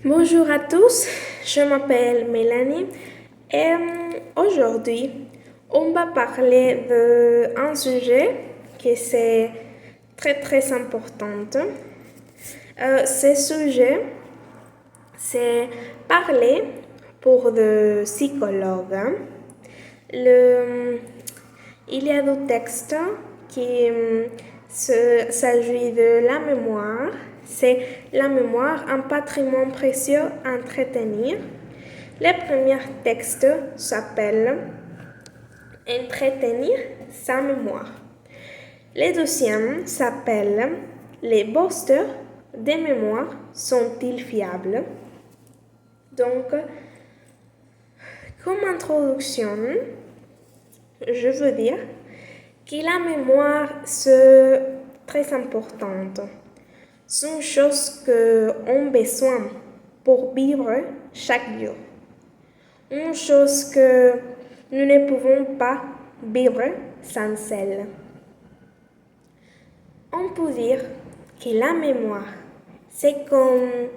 Bonjour à tous, je m'appelle Mélanie et aujourd'hui on va parler d'un sujet qui c'est très important. Ce sujet c'est parler pour le psychologue. Le, il y a des textes qui s'agit de la mémoire. C'est la mémoire, un patrimoine précieux à entretenir. Le premier texte s'appelle Entretenir sa mémoire. Le deuxième s'appelle Les boosters des mémoires sont-ils fiables? Donc, comme introduction, je veux dire que la mémoire c'est très importante. C'est une chose qu'on a besoin pour vivre chaque jour. Une chose que nous ne pouvons pas vivre sans elle. On peut dire que la mémoire, c'est comme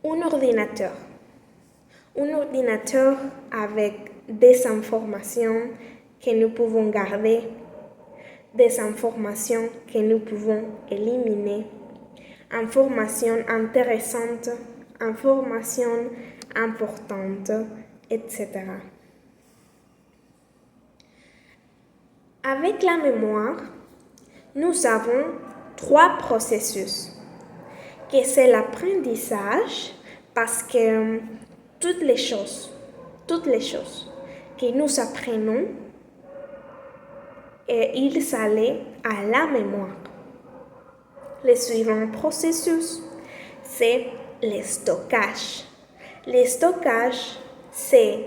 un ordinateur. Un ordinateur avec des informations que nous pouvons garder, des informations que nous pouvons éliminer, informations intéressantes, informations importantes, etc. Avec la mémoire, nous avons trois processus, que c'est l'apprentissage, parce que toutes les choses que nous apprenons, ils s'allaient à la mémoire. Le suivant processus, c'est le stockage. Le stockage, c'est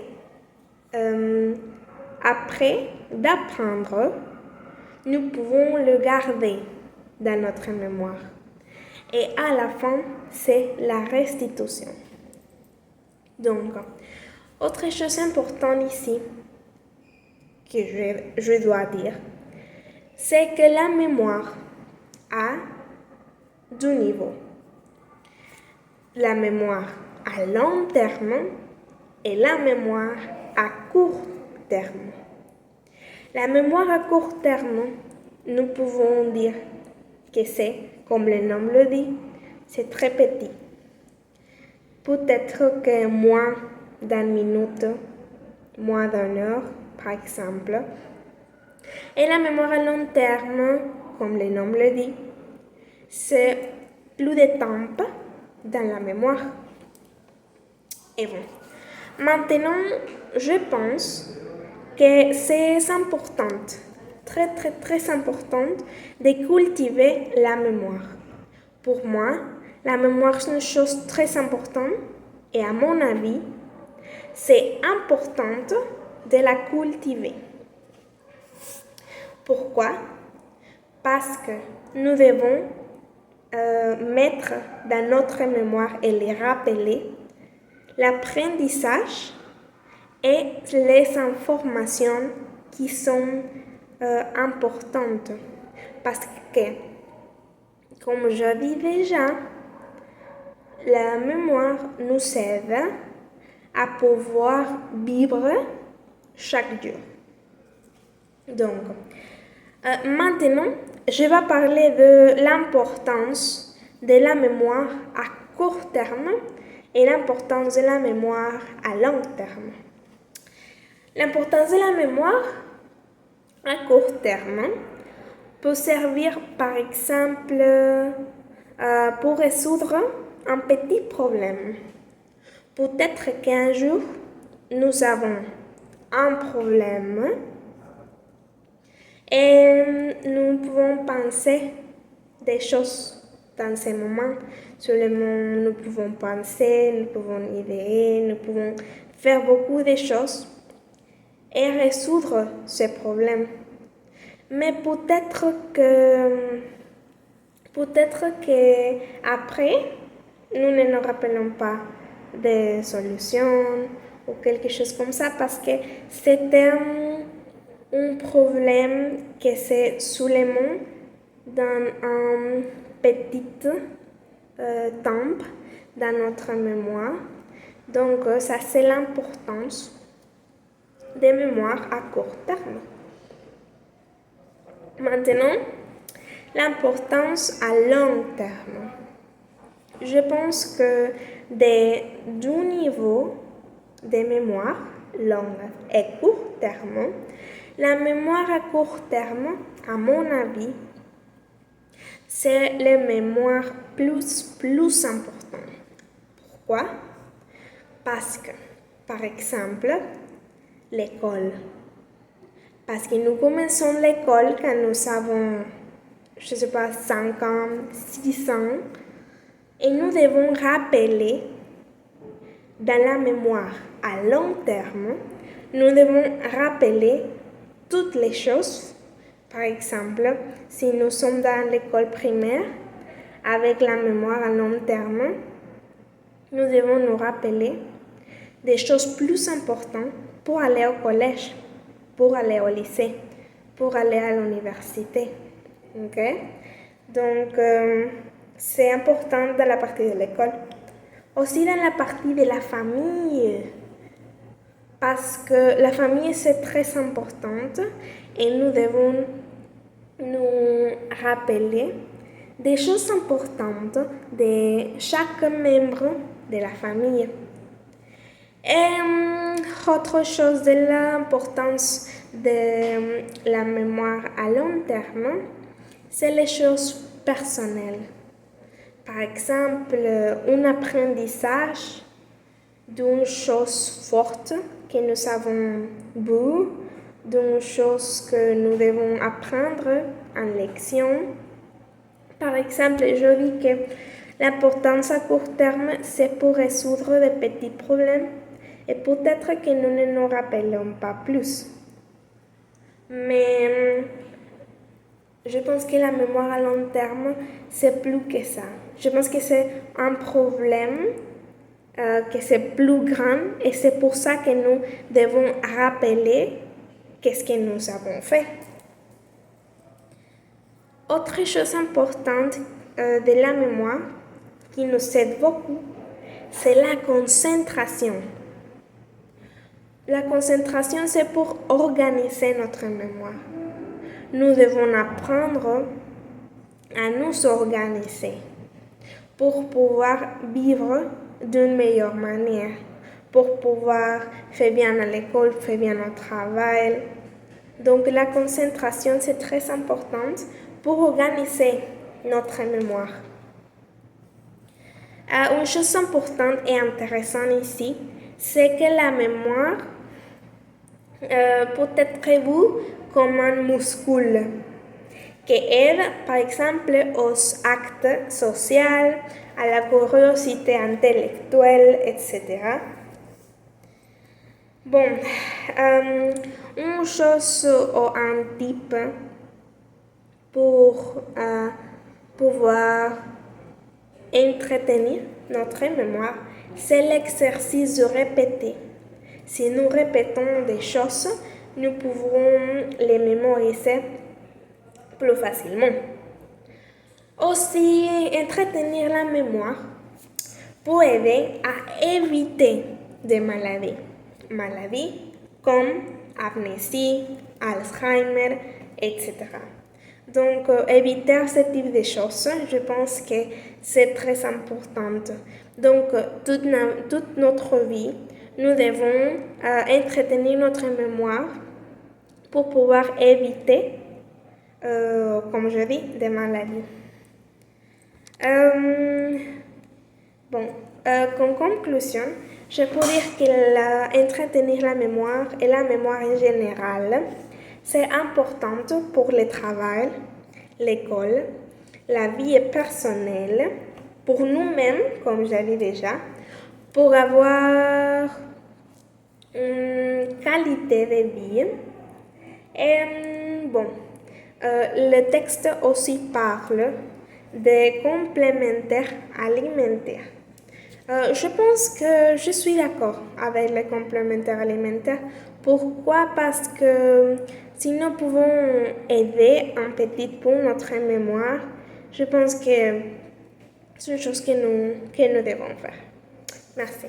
après d'apprendre, nous pouvons le garder dans notre mémoire. Et à la fin, c'est la restitution. Donc, autre chose importante ici que je dois dire, c'est que la mémoire a deux niveaux. La mémoire à long terme et la mémoire à court terme. La mémoire à court terme, nous pouvons dire que c'est, comme le nom le dit, c'est très petit. Peut-être que moins d'une minute, moins d'une heure, par exemple. Et la mémoire à long terme, comme le nom le dit, c'est plus de temps dans la mémoire. Et bon, maintenant, je pense que c'est important, très important de cultiver la mémoire. Pour moi, la mémoire c'est une chose très importante et à mon avis, c'est important de la cultiver. Pourquoi? Parce que nous devons mettre dans notre mémoire et les rappeler l'apprentissage et les informations qui sont importantes. Parce que, comme je dis déjà, la mémoire nous aide à pouvoir vivre chaque jour. Donc, maintenant, je vais parler de l'importance de la mémoire à court terme et l'importance de la mémoire à long terme. L'importance de la mémoire à court terme peut servir par exemple pour résoudre un petit problème. Peut-être qu'un jour, nous avons un problème et nous pouvons penser des choses dans ce moment. Seulement, nous pouvons penser, nous pouvons idéer, nous pouvons faire beaucoup de choses et résoudre ce problème. Mais peut-être que après, nous ne nous rappelons pas des solutions ou quelque chose comme ça parce que c'était un problème que c'est seulement dans un petit temps dans notre mémoire. Donc, ça, c'est l'importance des mémoires à court terme. Maintenant, l'importance à long terme. Je pense que des deux niveaux de mémoire, long et court terme, la mémoire à court terme, à mon avis, c'est les mémoires plus importantes. Pourquoi? Parce que, par exemple, l'école. Parce que nous commençons l'école quand nous avons, je ne sais pas, 5 ans, 6 ans, et nous devons rappeler dans la mémoire à long terme, nous devons rappeler toutes les choses. Par exemple, si nous sommes dans l'école primaire, avec la mémoire à long terme, nous devons nous rappeler des choses plus importantes pour aller au collège, pour aller au lycée, pour aller à l'université. Okay? Donc, c'est important dans la partie de l'école. Aussi dans la partie de la famille, parce que la famille c'est très importante et nous devons nous rappeler des choses importantes de chaque membre de la famille. Et autre chose de l'importance de la mémoire à long terme, c'est les choses personnelles. Par exemple, un apprentissage d'une chose forte que nous avons vue, d'une chose que nous devons apprendre en lection. Par exemple, je dis que l'importance à court terme, c'est pour résoudre des petits problèmes et peut-être que nous ne nous rappelons pas plus. Mais je pense que la mémoire à long terme, c'est plus que ça. Je pense que c'est un problème que c'est plus grand et c'est pour ça que nous devons rappeler qu'est-ce que nous avons fait. Autre chose importante de la mémoire qui nous aide beaucoup, c'est la concentration. La concentration, c'est pour organiser notre mémoire. Nous devons apprendre à nous organiser pour pouvoir vivre d'une meilleure manière, pour pouvoir faire bien à l'école, faire bien au travail. Donc la concentration, c'est très importante pour organiser notre mémoire. Une chose importante et intéressante ici, c'est que la mémoire peut être prévue comme un muscle qui aide par exemple aux actes sociaux, à la curiosité intellectuelle, etc. Bon, une chose ou un type pour pouvoir entretenir notre mémoire, c'est l'exercice de répéter. Si nous répétons des choses, nous pouvons les mémoriser plus facilement. Aussi, entretenir la mémoire peut aider à éviter des maladies. Maladies comme amnésie, Alzheimer, etc. Donc, éviter ce type de choses, je pense que c'est très important. Donc, toute notre vie, nous devons entretenir notre mémoire pour pouvoir éviter, comme je dis, des maladies. Comme conclusion, je peux dire que entretenir la mémoire et la mémoire en général, c'est important pour le travail, l'école, la vie personnelle, pour nous-mêmes, comme j'ai dit déjà, pour avoir une qualité de vie. Et le texte aussi parle des complémentaires alimentaires. Je pense que je suis d'accord avec les complémentaires alimentaires. Pourquoi? Parce que si nous pouvons aider un petit peu notre mémoire, je pense que C'est une chose que nous devons faire. Merci.